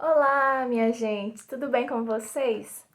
Olá, minha gente, tudo bem com vocês?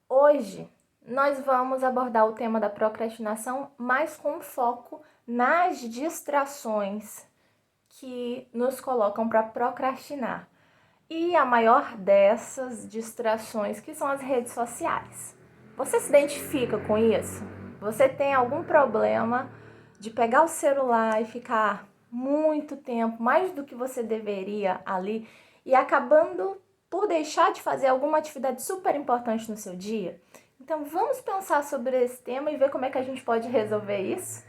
Hoje nós vamos abordar o tema da procrastinação, mas com foco nas distrações que nos colocam para procrastinar. E a maior dessas distrações que são as redes sociais. Você se identifica com isso? Você tem algum problema de pegar o celular e ficar muito tempo, mais do que você deveria ali, e acabando por deixar de fazer alguma atividade super importante no seu dia? Então vamos pensar sobre esse tema e ver como é que a gente pode resolver isso?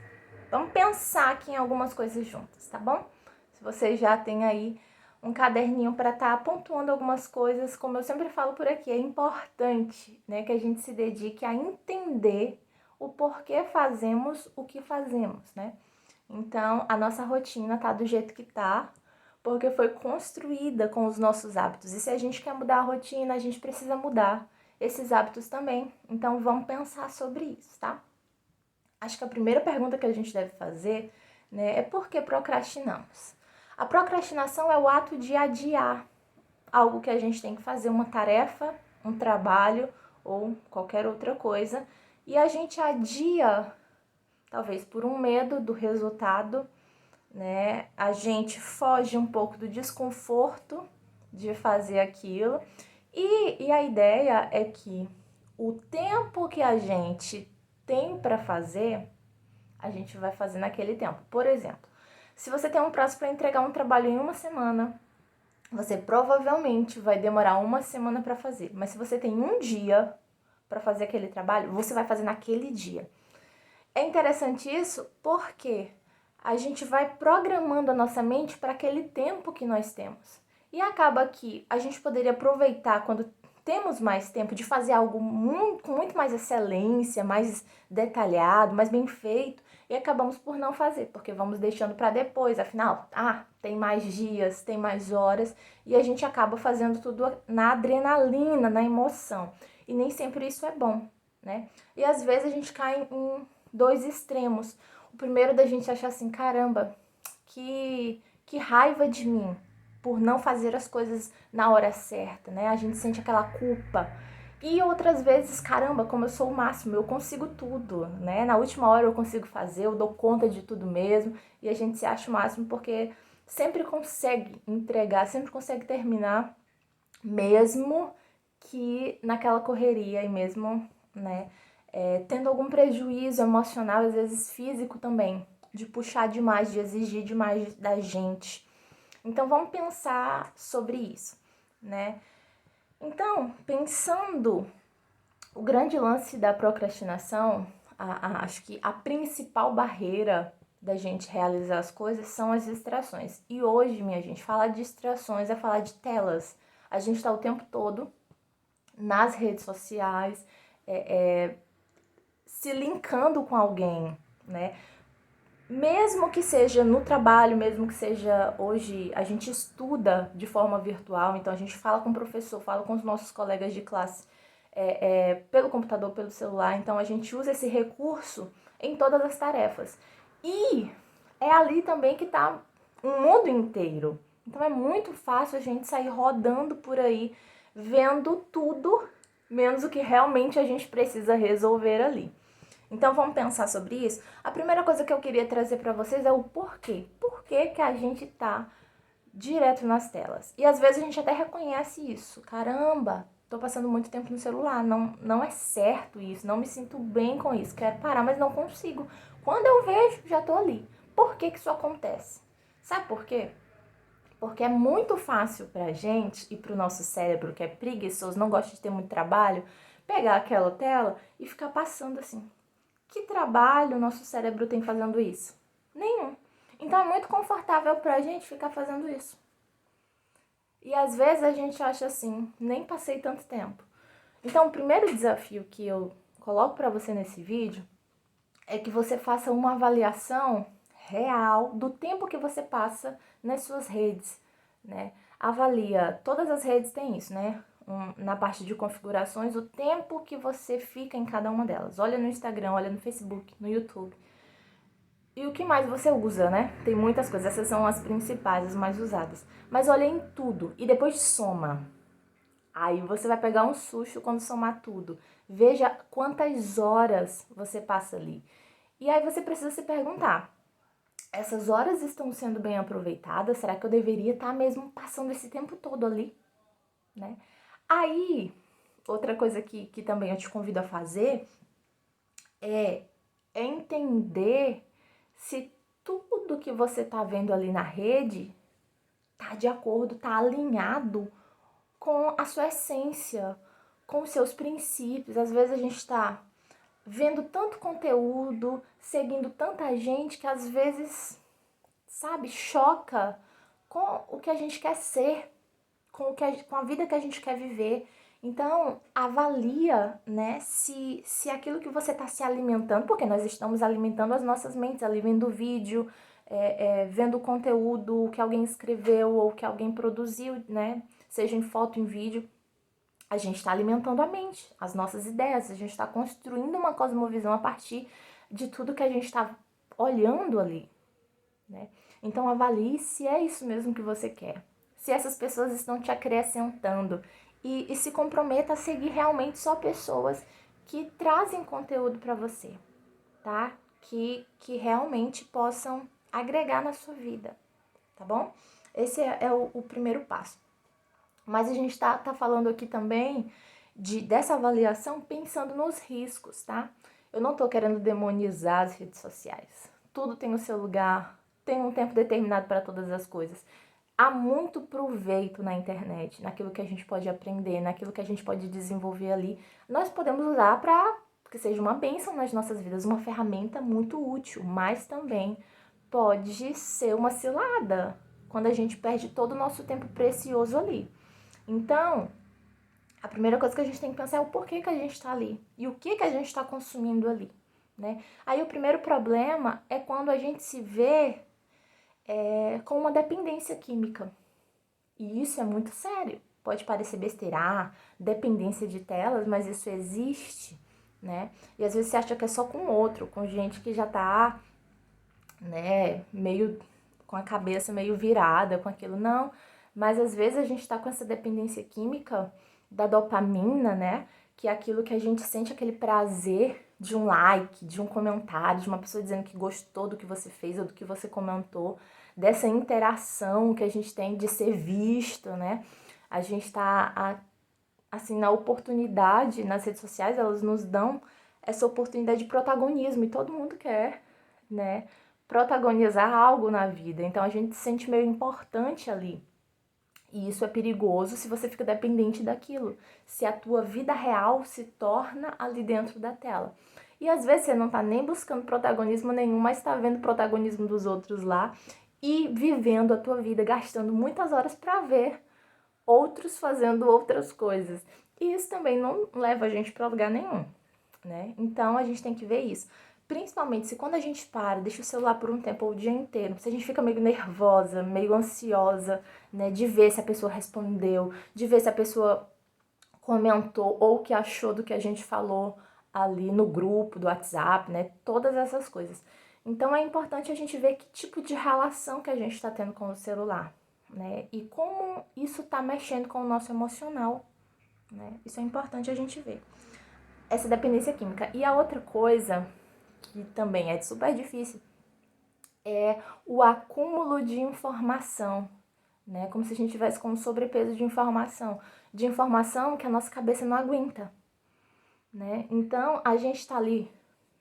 Vamos pensar aqui em algumas coisas juntas, tá bom? Se você já tem aí um caderninho para estar pontuando algumas coisas, como eu sempre falo por aqui, é importante, né, que a gente se dedique a entender o porquê fazemos o que fazemos, né? Então, a nossa rotina tá do jeito que tá, porque foi construída com os nossos hábitos. E se a gente quer mudar a rotina, a gente precisa mudar esses hábitos também. Então, vamos pensar sobre isso, tá? Acho que a primeira pergunta que a gente deve fazer, né, é por que procrastinamos? A procrastinação é o ato de adiar algo que a gente tem que fazer, uma tarefa, um trabalho ou qualquer outra coisa, e a gente adia, talvez por um medo do resultado, né? A gente foge um pouco do desconforto de fazer aquilo, e a ideia é que o tempo que a gente tem para fazer, a gente vai fazer naquele tempo. Por exemplo, se você tem um prazo para entregar um trabalho em uma semana, você provavelmente vai demorar uma semana para fazer. Mas se você tem um dia para fazer aquele trabalho, você vai fazer naquele dia. É interessante isso porque a gente vai programando a nossa mente para aquele tempo que nós temos. E acaba que a gente poderia aproveitar quando temos mais tempo de fazer algo com muito mais excelência, mais detalhado, mais bem feito, e acabamos por não fazer, porque vamos deixando para depois, afinal, tem mais dias, tem mais horas, e a gente acaba fazendo tudo na adrenalina, na emoção. E nem sempre isso é bom, né? E às vezes a gente cai em dois extremos. O primeiro da gente achar assim, caramba, que raiva de mim por não fazer as coisas na hora certa, né? A gente sente aquela culpa. E outras vezes, caramba, como eu sou o máximo, eu consigo tudo, né? Na última hora eu consigo fazer, eu dou conta de tudo mesmo. E a gente se acha o máximo porque sempre consegue entregar, sempre consegue terminar, mesmo que naquela correria e mesmo, né, tendo algum prejuízo emocional, às vezes físico também, de puxar demais, de exigir demais da gente. Então vamos pensar sobre isso, né? Então, pensando o grande lance da procrastinação, acho que a principal barreira da gente realizar as coisas são as distrações. E hoje, minha gente, falar de distrações é falar de telas. A gente está o tempo todo nas redes sociais, se linkando com alguém, né? Mesmo que seja no trabalho, mesmo que seja hoje, a gente estuda de forma virtual, então a gente fala com o professor, fala com os nossos colegas de classe pelo computador, pelo celular, então a gente usa esse recurso em todas as tarefas. E é ali também que está o mundo inteiro. Então é muito fácil a gente sair rodando por aí, vendo tudo, menos o que realmente a gente precisa resolver ali. Então vamos pensar sobre isso? A primeira coisa que eu queria trazer para vocês é o porquê. Por que a gente tá direto nas telas? E às vezes a gente até reconhece isso. Caramba, tô passando muito tempo no celular, não é certo isso, não me sinto bem com isso, quero parar, mas não consigo. Quando eu vejo, já tô ali. Por que isso acontece? Sabe por quê? Porque é muito fácil pra gente e pro nosso cérebro, que é preguiçoso, não gosta de ter muito trabalho, pegar aquela tela e ficar passando assim. Que trabalho o nosso cérebro tem fazendo isso? Nenhum. Então é muito confortável pra gente ficar fazendo isso. E às vezes a gente acha assim, nem passei tanto tempo. Então o primeiro desafio que eu coloco pra você nesse vídeo é que você faça uma avaliação real do tempo que você passa nas suas redes, né? Avalia, todas as redes têm isso, né? Na parte de configurações, o tempo que você fica em cada uma delas. Olha no Instagram, olha no Facebook, no YouTube. E o que mais você usa, né? Tem muitas coisas, essas são as principais, as mais usadas. Mas olha em tudo e depois soma. Aí você vai pegar um susto quando somar tudo. Veja quantas horas você passa ali. E aí você precisa se perguntar, essas horas estão sendo bem aproveitadas? Será que eu deveria estar mesmo passando esse tempo todo ali? Né? Aí, outra coisa que também eu te convido a fazer é entender se tudo que você está vendo ali na rede tá de acordo, tá alinhado com a sua essência, com os seus princípios. Às vezes a gente está vendo tanto conteúdo, seguindo tanta gente que às vezes, sabe, choca com o que a gente quer ser, com a vida que a gente quer viver. Então, avalia, né, se aquilo que você está se alimentando, porque nós estamos alimentando as nossas mentes, ali vendo vídeo, vendo conteúdo que alguém escreveu ou que alguém produziu, né, seja em foto, em vídeo, a gente está alimentando a mente, as nossas ideias, a gente está construindo uma cosmovisão a partir de tudo que a gente está olhando ali, né? Então avalie se é isso mesmo que você quer, se essas pessoas estão te acrescentando e se comprometa a seguir realmente só pessoas que trazem conteúdo para você, tá? Que realmente possam agregar na sua vida, tá bom? Esse é o primeiro passo. Mas a gente tá falando aqui também dessa avaliação pensando nos riscos, tá? Eu não tô querendo demonizar as redes sociais. Tudo tem o seu lugar, tem um tempo determinado para todas as coisas. Há muito proveito na internet, naquilo que a gente pode aprender, naquilo que a gente pode desenvolver ali. Nós podemos usar para que seja uma bênção nas nossas vidas, uma ferramenta muito útil, mas também pode ser uma cilada quando a gente perde todo o nosso tempo precioso ali. Então, a primeira coisa que a gente tem que pensar é o porquê que a gente está ali e o que a gente está consumindo ali, né? Aí o primeiro problema é quando a gente se vê com uma dependência química. E isso é muito sério. Pode parecer besteira, dependência de telas, mas isso existe, né? E às vezes você acha que é só com outro, com gente que já tá, né, meio com a cabeça meio virada com aquilo. Não, mas às vezes a gente tá com essa dependência química da dopamina, né? Que é aquilo que a gente sente aquele prazer de um like, de um comentário, de uma pessoa dizendo que gostou do que você fez ou do que você comentou, dessa interação que a gente tem de ser visto, né? A gente tá, assim, na oportunidade, nas redes sociais, elas nos dão essa oportunidade de protagonismo e todo mundo quer, né? Protagonizar algo na vida. Então a gente se sente meio importante ali. E isso é perigoso se você fica dependente daquilo, se a tua vida real se torna ali dentro da tela. E às vezes você não tá nem buscando protagonismo nenhum, mas tá vendo o protagonismo dos outros lá e vivendo a tua vida, gastando muitas horas para ver outros fazendo outras coisas. E isso também não leva a gente para lugar nenhum, né? Então a gente tem que ver isso. Principalmente se quando a gente para, deixa o celular por um tempo ou o dia inteiro, se a gente fica meio nervosa, meio ansiosa, né, de ver se a pessoa respondeu, de ver se a pessoa comentou ou o que achou do que a gente falou ali no grupo do WhatsApp, né, todas essas coisas. Então é importante a gente ver que tipo de relação que a gente está tendo com o celular, né, e como isso está mexendo com o nosso emocional, né, isso é importante a gente ver. Essa dependência química. E a outra coisa que também é super difícil, é o acúmulo de informação, né? Como se a gente tivesse com um sobrepeso de informação que a nossa cabeça não aguenta, né? Então a gente tá ali,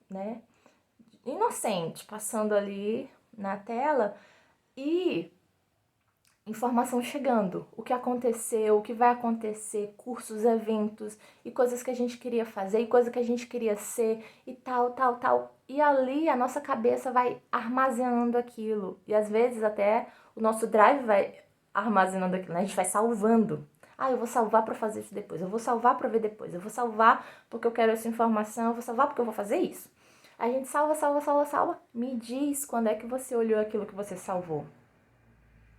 né? Inocente, passando ali na tela e informação chegando, o que aconteceu, o que vai acontecer, cursos, eventos e coisas que a gente queria fazer e coisas que a gente queria ser e tal, tal, tal. E ali a nossa cabeça vai armazenando aquilo e às vezes até o nosso drive vai armazenando aquilo, né? A gente vai salvando. Ah, eu vou salvar para fazer isso depois, eu vou salvar para ver depois, eu vou salvar porque eu quero essa informação, eu vou salvar porque eu vou fazer isso. A gente salva, salva, salva, salva. Me diz quando é que você olhou aquilo que você salvou.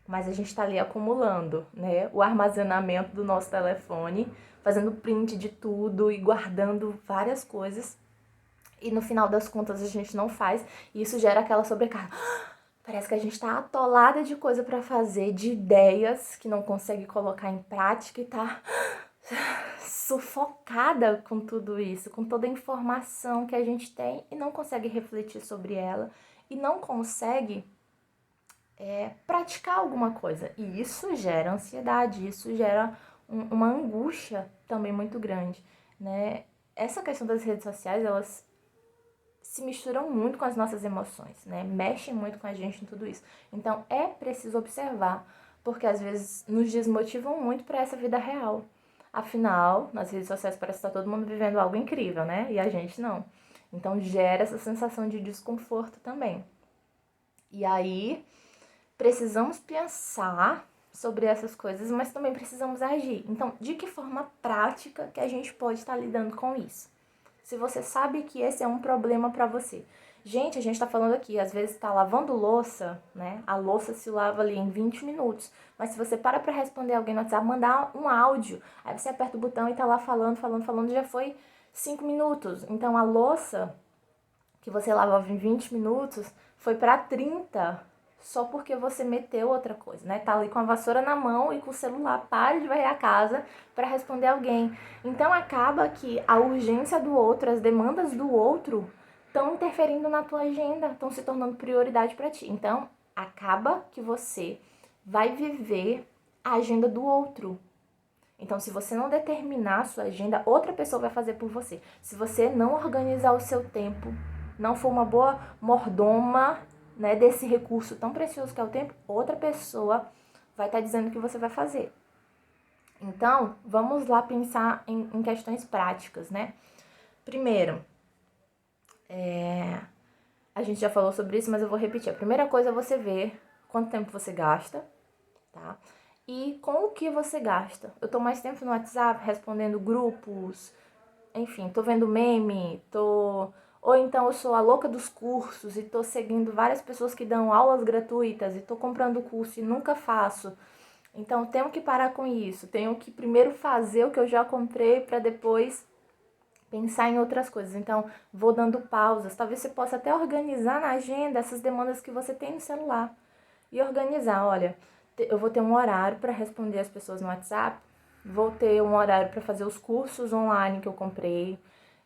Mas a gente está ali acumulando, né, o armazenamento do nosso telefone, fazendo print de tudo e guardando várias coisas. E no final das contas a gente não faz, e isso gera aquela sobrecarga. Parece que a gente está atolada de coisa para fazer, de ideias que não consegue colocar em prática e tá sufocada com tudo isso, com toda a informação que a gente tem e não consegue refletir sobre ela e não consegue praticar alguma coisa. E isso gera ansiedade, isso gera uma angústia também muito grande, né? Essa questão das redes sociais, elas se misturam muito com as nossas emoções, né? Mexem muito com a gente em tudo isso. Então é preciso observar, porque às vezes nos desmotivam muito para essa vida real. Afinal, nas redes sociais parece que tá todo mundo vivendo algo incrível, né? E a gente não. Então gera essa sensação de desconforto também. E aí precisamos pensar sobre essas coisas, mas também precisamos agir. Então, de que forma prática que a gente pode estar lidando com isso? Se você sabe que esse é um problema para você. Gente, a gente tá falando aqui, às vezes tá lavando louça, né? A louça se lava ali em 20 minutos. Mas se você para pra responder alguém no WhatsApp, mandar um áudio, aí você aperta o botão e tá lá falando, já foi 5 minutos. Então a louça que você lavava em 20 minutos foi para 30 só porque você meteu outra coisa, né? Tá ali com a vassoura na mão e com o celular, para de varrer a casa para responder alguém. Então acaba que a urgência do outro, as demandas do outro estão interferindo na tua agenda, estão se tornando prioridade para ti. Então acaba que você vai viver a agenda do outro. Então, se você não determinar a sua agenda, outra pessoa vai fazer por você. Se você não organizar o seu tempo, não for uma boa mordoma, né, desse recurso tão precioso que é o tempo, outra pessoa vai estar dizendo o que você vai fazer. Então, vamos lá pensar em questões práticas, né? Primeiro, a gente já falou sobre isso, mas eu vou repetir. A primeira coisa é você ver quanto tempo você gasta, tá? E com o que você gasta. Eu tô mais tempo no WhatsApp respondendo grupos, enfim, tô vendo meme, ou então eu sou a louca dos cursos e tô seguindo várias pessoas que dão aulas gratuitas e tô comprando curso e nunca faço. Então tenho que parar com isso. Tenho que primeiro fazer o que eu já comprei para depois pensar em outras coisas. Então vou dando pausas. Talvez você possa até organizar na agenda essas demandas que você tem no celular e organizar, olha, eu vou ter um horário para responder as pessoas no WhatsApp, vou ter um horário para fazer os cursos online que eu comprei,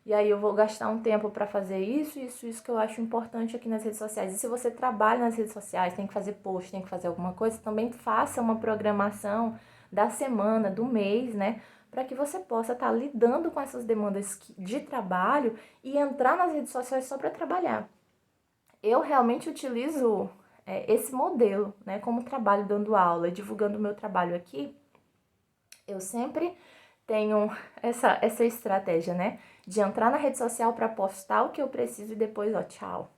e aí eu vou gastar um tempo para fazer isso que eu acho importante aqui nas redes sociais. E se você trabalha nas redes sociais, tem que fazer post, tem que fazer alguma coisa, também faça uma programação da semana, do mês, né? Para que você possa estar lidando com essas demandas de trabalho e entrar nas redes sociais só para trabalhar. Eu realmente utilizo esse modelo, né, como trabalho dando aula, divulgando o meu trabalho aqui. Eu sempre tenho essa estratégia, né, de entrar na rede social para postar o que eu preciso e depois, ó, tchau.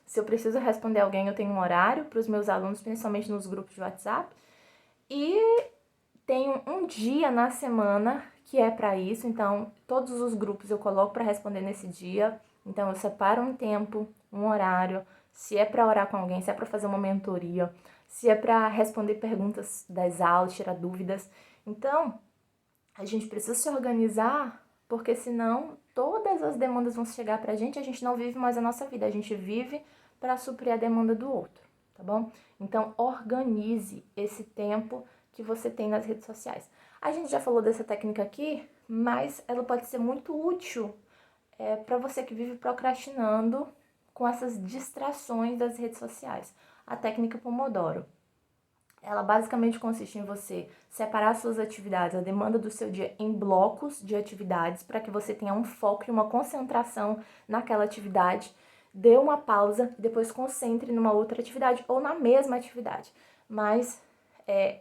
Se eu preciso responder alguém, eu tenho um horário para os meus alunos, principalmente nos grupos de WhatsApp, e tenho um dia na semana que é para isso, então todos os grupos eu coloco para responder nesse dia, então eu separo um tempo, um horário, se é para orar com alguém, se é para fazer uma mentoria, se é para responder perguntas das aulas, tirar dúvidas. Então, a gente precisa se organizar, porque senão todas as demandas vão chegar pra gente, a gente não vive mais a nossa vida, a gente vive para suprir a demanda do outro, tá bom? Então, organize esse tempo que você tem nas redes sociais. A gente já falou dessa técnica aqui, mas ela pode ser muito útil para você que vive procrastinando com essas distrações das redes sociais. A técnica Pomodoro. Ela basicamente consiste em você separar suas atividades, a demanda do seu dia, em blocos de atividades, para que você tenha um foco e uma concentração naquela atividade, dê uma pausa, depois concentre numa outra atividade ou na mesma atividade. Mas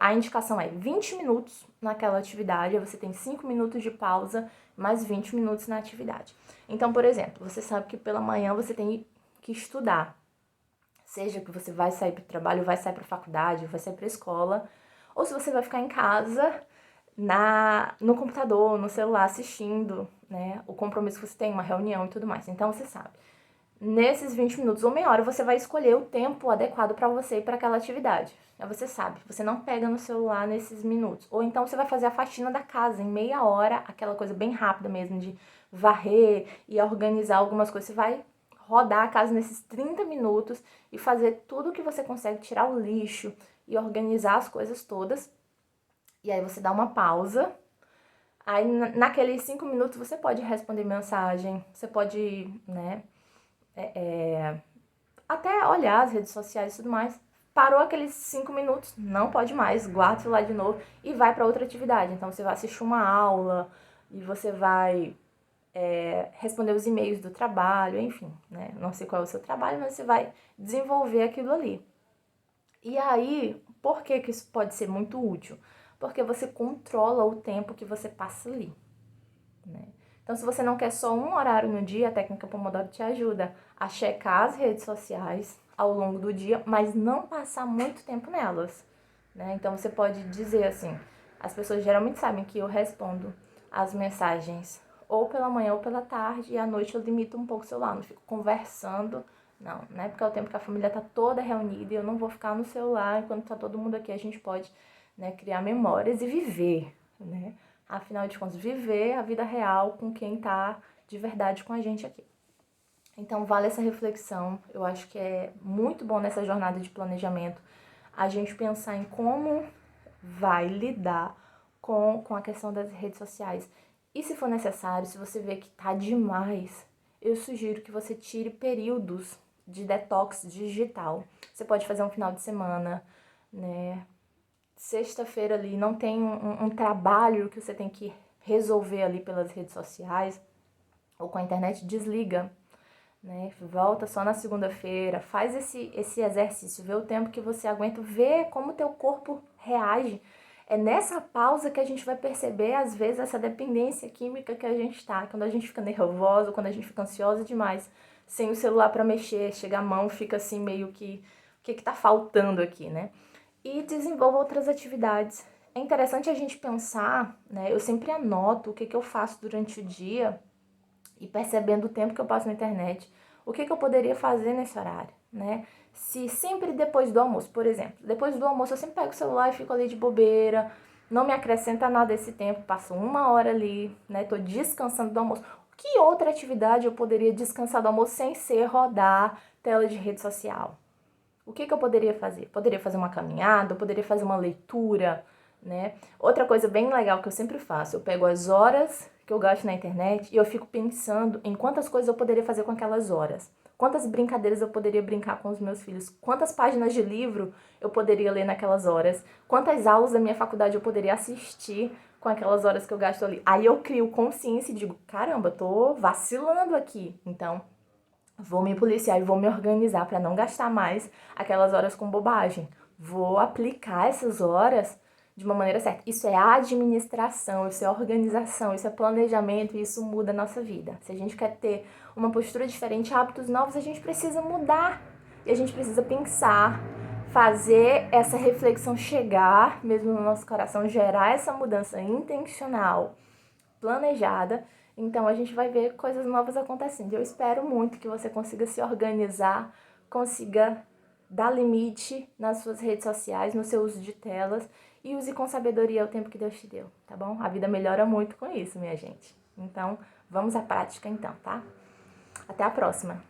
a indicação é 20 minutos naquela atividade, aí você tem 5 minutos de pausa, mais 20 minutos na atividade. Então, por exemplo, você sabe que pela manhã você tem que estudar. Seja que você vai sair para o trabalho, vai sair para a faculdade, vai sair para a escola, ou se você vai ficar em casa, no computador, no celular, assistindo, né, o compromisso que você tem, uma reunião e tudo mais. Então, você sabe. Nesses 20 minutos ou meia hora, você vai escolher o tempo adequado para você e para aquela atividade. Aí você sabe, você não pega no celular nesses minutos. Ou então você vai fazer a faxina da casa em meia hora, aquela coisa bem rápida mesmo de varrer e organizar algumas coisas. Você vai rodar a casa nesses 30 minutos e fazer tudo que você consegue, tirar o lixo e organizar as coisas todas. E aí você dá uma pausa. Aí, naqueles 5 minutos, você pode responder mensagem, você pode, né, até olhar as redes sociais e tudo mais. Parou aqueles 5 minutos, não pode mais, guarda o celular de novo e vai para outra atividade. Então, você vai assistir uma aula e você vai responder os e-mails do trabalho, enfim, né? Não sei qual é o seu trabalho, mas você vai desenvolver aquilo ali. E aí, por que que isso pode ser muito útil? Porque você controla o tempo que você passa ali, né? Então, se você não quer só um horário no dia, a técnica Pomodoro te ajuda a checar as redes sociais ao longo do dia, mas não passar muito tempo nelas, né? Então, você pode dizer assim, as pessoas geralmente sabem que eu respondo as mensagens ou pela manhã ou pela tarde, e à noite eu limito um pouco o celular, não fico conversando, não, né? Porque é o tempo que a família tá toda reunida e eu não vou ficar no celular enquanto tá todo mundo aqui, a gente pode, né, criar memórias e viver, né? Afinal de contas, viver a vida real com quem tá de verdade com a gente aqui. Então, vale essa reflexão. Eu acho que é muito bom nessa jornada de planejamento a gente pensar em como vai lidar com a questão das redes sociais. E se for necessário, se você vê que tá demais, eu sugiro que você tire períodos de detox digital. Você pode fazer um final de semana, né? Sexta-feira ali não tem um trabalho que você tem que resolver ali pelas redes sociais ou com a internet, desliga, né? Volta só na segunda-feira, faz esse exercício, vê o tempo que você aguenta, vê como o teu corpo reage. É nessa pausa que a gente vai perceber, às vezes, essa dependência química que a gente tá, quando a gente fica nervosa, quando a gente fica ansiosa demais, sem o celular para mexer, chega a mão, fica assim meio que, o que tá faltando aqui, né? E desenvolva outras atividades. É interessante a gente pensar, né? Eu sempre anoto o que eu faço durante o dia e percebendo o tempo que eu passo na internet, o que eu poderia fazer nesse horário, né? Se sempre depois do almoço, por exemplo, depois do almoço eu sempre pego o celular e fico ali de bobeira, não me acrescenta nada esse tempo, passo 1 hora ali, né? Tô descansando do almoço. Que outra atividade eu poderia descansar do almoço sem ser rodar tela de rede social? O que eu poderia fazer? Poderia fazer uma caminhada, eu poderia fazer uma leitura, né? Outra coisa bem legal que eu sempre faço, eu pego as horas que eu gasto na internet e eu fico pensando em quantas coisas eu poderia fazer com aquelas horas. Quantas brincadeiras eu poderia brincar com os meus filhos? Quantas páginas de livro eu poderia ler naquelas horas? Quantas aulas da minha faculdade eu poderia assistir com aquelas horas que eu gasto ali? Aí eu crio consciência e digo, caramba, tô vacilando aqui. Então, vou me policiar e vou me organizar para não gastar mais aquelas horas com bobagem. Vou aplicar essas horas de uma maneira certa. Isso é administração, isso é organização, isso é planejamento e isso muda a nossa vida. Se a gente quer ter uma postura diferente, hábitos novos, a gente precisa mudar. E a gente precisa pensar, fazer essa reflexão chegar mesmo no nosso coração, gerar essa mudança intencional, planejada. Então a gente vai ver coisas novas acontecendo. Eu espero muito que você consiga se organizar, consiga dar limite nas suas redes sociais, no seu uso de telas e use com sabedoria o tempo que Deus te deu, tá bom? A vida melhora muito com isso, minha gente. Então, vamos à prática então, tá? Até a próxima!